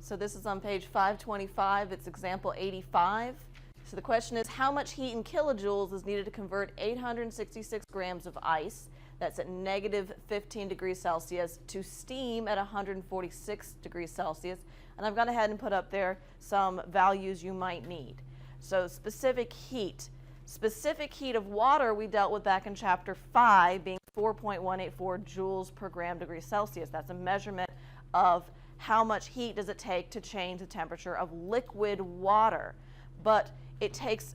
So this is on page 525. It's example 85. So the question is, how much heat in kilojoules is needed to convert 866 grams of ice, that's at negative 15 degrees Celsius, to steam at 146 degrees Celsius? And I've gone ahead and put up there some values you might need. So specific heat. Specific heat of water we dealt with back in chapter 5 being 4.184 joules per gram degree Celsius. That's a measurement of how much heat does it take to change the temperature of liquid water. But it takes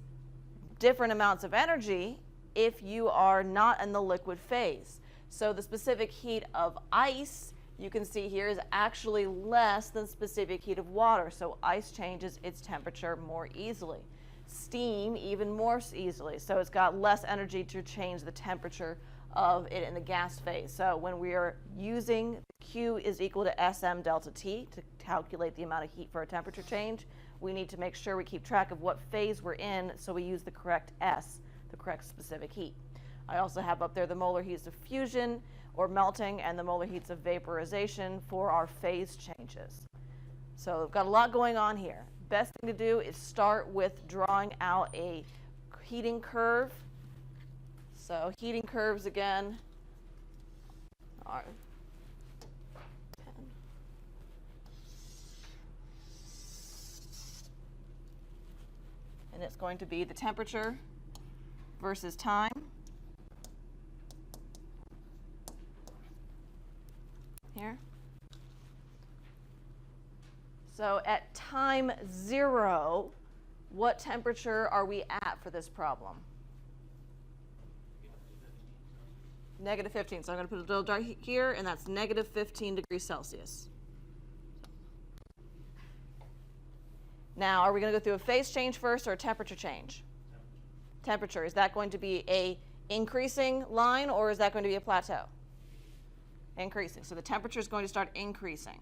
different amounts of energy if you are not in the liquid phase. So the specific heat of ice, you can see here, is actually less than specific heat of water. So ice changes its temperature more easily. Steam even more easily. So it's got less energy to change the temperature of it in the gas phase. So when we are using Q is equal to SM delta T to calculate the amount of heat for a temperature change, we need to make sure we keep track of what phase we're in, so we use the correct S, the correct specific heat. I also have up there the molar heats of fusion or melting and the molar heats of vaporization for our phase changes. So we've got a lot going on here. Best thing to do is start with drawing out a heating curve. So heating curves again are 10. And it's going to be the temperature versus time. Here. So at time 0, what temperature are we at for this problem? Negative 15. So I'm going to put a little dot here, and that's negative 15 degrees Celsius. Now, are we going to go through a phase change first or a temperature change? Temperature. Is that going to be a increasing line, or is that going to be a plateau? Increasing. So the temperature is going to start increasing.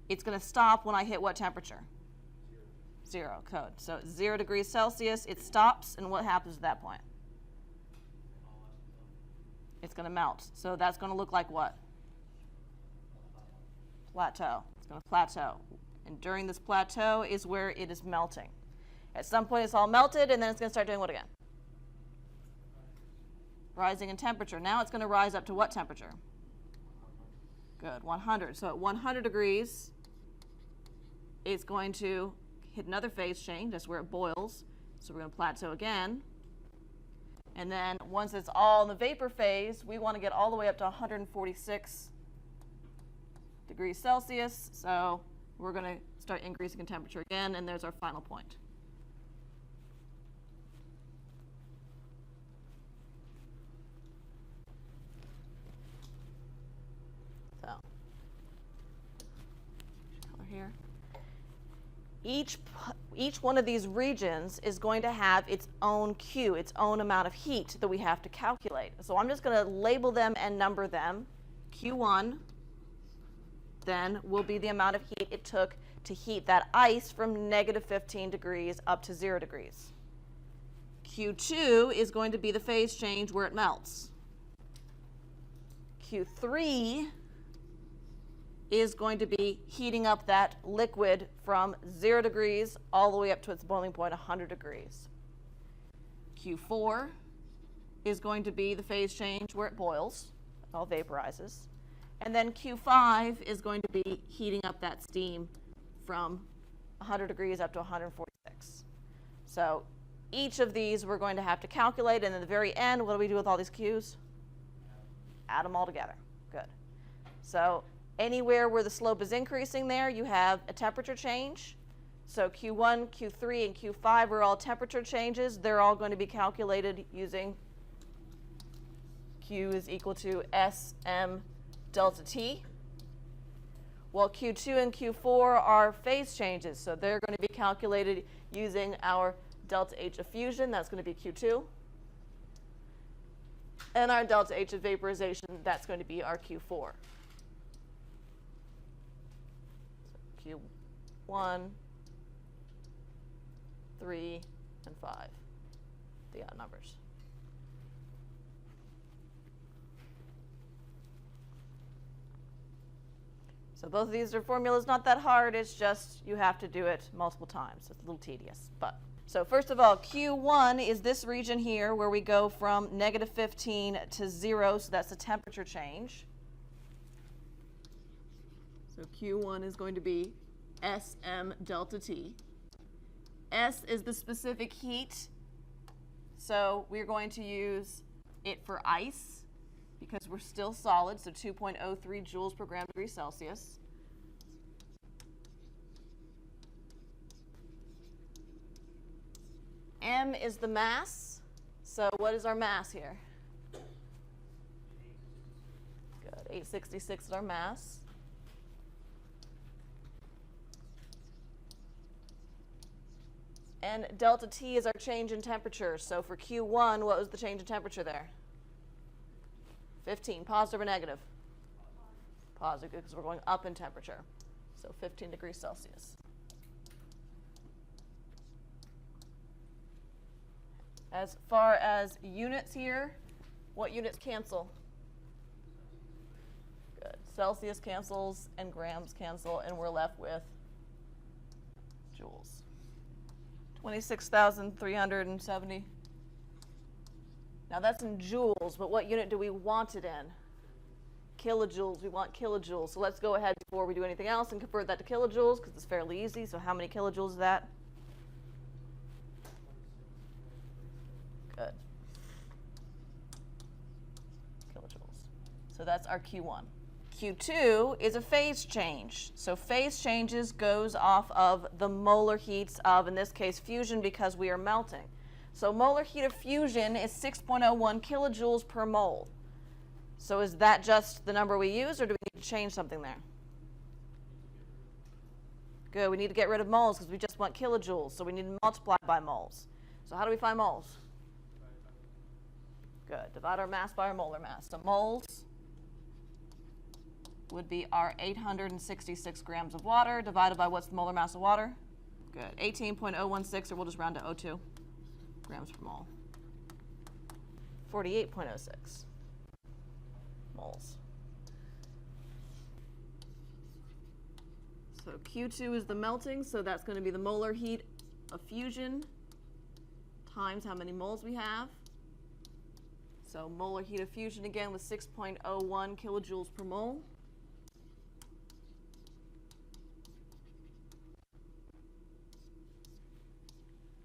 It's going to stop when I hit what temperature? 0 code. So 0 degrees Celsius, it stops, and what happens at that point? It's going to melt. So that's going to look like what? Plateau. It's going to plateau. And during this plateau is where it is melting. At some point it's all melted, and then it's going to start doing what again? Rising in temperature. Now it's going to rise up to what temperature? Good, 100. So at 100 degrees, it's going to hit another phase change. That's where it boils. So we're going to plateau again. And then once it's all in the vapor phase, we want to get all the way up to 146 degrees Celsius. So we're going to start increasing in temperature again, and there's our final point. So, color here. Each one of these regions is going to have its own Q, its own amount of heat that we have to calculate. So I'm just going to label them and number them. Q1 then will be the amount of heat it took to heat that ice from negative 15 degrees up to 0 degrees. Q2 is going to be the phase change where it melts. Q3 is going to be heating up that liquid from 0 degrees all the way up to its boiling point, 100 degrees. Q4 is going to be the phase change where it boils, it all vaporizes. And then Q5 is going to be heating up that steam from 100 degrees up to 146. So each of these we're going to have to calculate, and at the very end, what do we do with all these Qs? Add them all together. Good. So anywhere where the slope is increasing there, you have a temperature change. So Q1, Q3, and Q5 are all temperature changes. They're all going to be calculated using Q is equal to SM delta T. Well, Q2 and Q4 are phase changes, so they're going to be calculated using our delta H of fusion. That's going to be Q2. And our delta H of vaporization, that's going to be our Q4. So Q1, 3, and 5, the odd numbers. So both of these are formulas not that hard, it's just you have to do it multiple times. It's a little tedious. So first of all, Q1 is this region here where we go from -15 to 0, so that's the temperature change. So Q1 is going to be SM delta T. S is the specific heat, so we're going to use it for ice because we're still solid, so 2.03 joules per gram degree Celsius. M is the mass, so what is our mass here? Good, 866 is our mass. And delta T is our change in temperature. So for Q1, what was the change in temperature there? 15, positive or negative? Positive, because we're going up in temperature. So 15 degrees Celsius. As far as units here, what units cancel? Good. Celsius cancels and grams cancel, and we're left with joules. 26,370. Now that's in joules, but what unit do we want it in? Kilojoules. We want kilojoules. So let's go ahead before we do anything else and convert that to kilojoules because it's fairly easy. So how many kilojoules is that? Good. Kilojoules. So that's our Q1. Q2 is a phase change. So phase changes goes off of the molar heats of, in this case, fusion because we are melting. So molar heat of fusion is 6.01 kilojoules per mole. So is that just the number we use, or do we need to change something there? Good, we need to get rid of moles because we just want kilojoules. So we need to multiply by moles. So how do we find moles? Good, divide our mass by our molar mass. So moles would be our 866 grams of water divided by what's the molar mass of water? Good, 18.016, or we'll just round to 0.2 grams per mole. 48.06 moles. So Q2 is the melting, so that's going to be the molar heat of fusion times how many moles we have. So molar heat of fusion again was 6.01 kilojoules per mole.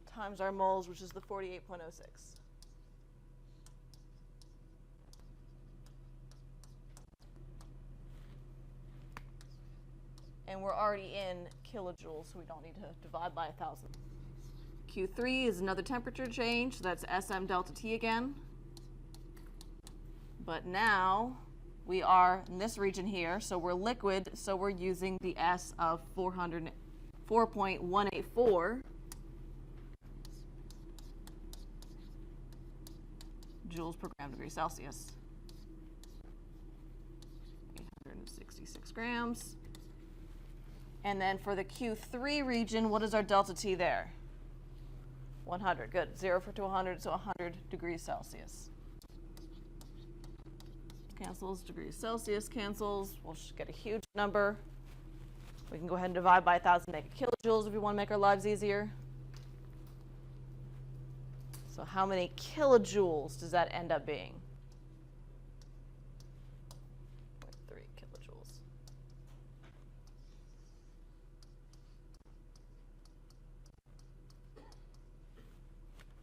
Times our moles, which is the 48.06. And we're already in kilojoules, so we don't need to divide by 1,000. Q3 is another temperature change, so that's SM delta T again. But now we are in this region here, so we're liquid, so we're using the S of 4.184 joules per gram degree Celsius. 866 grams. And then for the Q3 region, what is our delta T there? 100. Good. 0 to 100, so 100 degrees Celsius. Cancels, degrees Celsius cancels. We'll just get a huge number. We can go ahead and divide by 1,000, make it kilojoules if we want to make our lives easier. So how many kilojoules does that end up being? 0.3 kilojoules.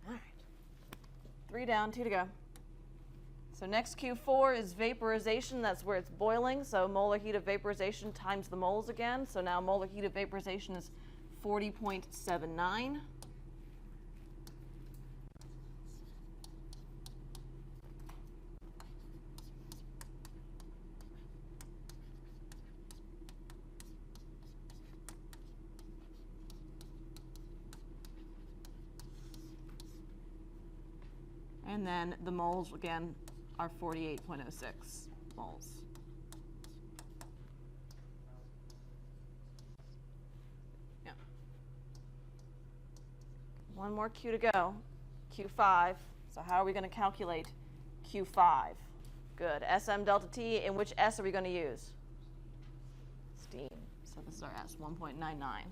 All right. 3 down, 2 to go. So next Q4 is vaporization. That's where it's boiling. So molar heat of vaporization times the moles again. So now molar heat of vaporization is 40.79. And then the moles, again, are 48.06 moles. Yeah. One more Q to go, Q5. So how are we going to calculate Q5? Good, SM delta T, and which S are we going to use? It's this is our S, 1.99.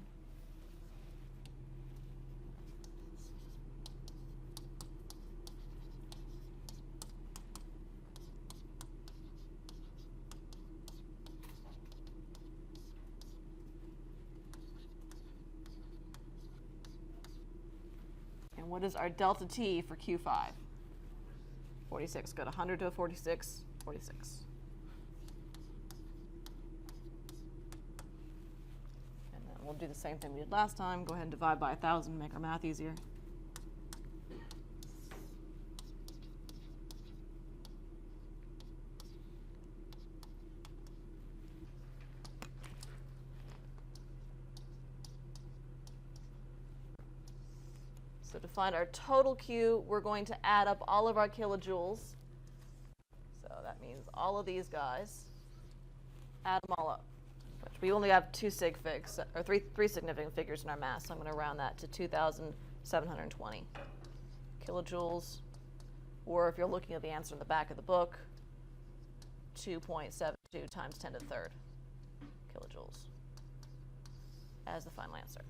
And what is our delta T for Q5? 46. Go to 100 to a 46, 46. And then we'll do the same thing we did last time. Go ahead and divide by 1,000 to make our math easier. So to find our total Q, we're going to add up all of our kilojoules. So that means all of these guys. Add them all up. Which we only have two sig figs, or three significant figures in our mass, so I'm going to round that to 2,720 kilojoules. Or if you're looking at the answer in the back of the book, 2.72 times 10 to the third kilojoules as the final answer.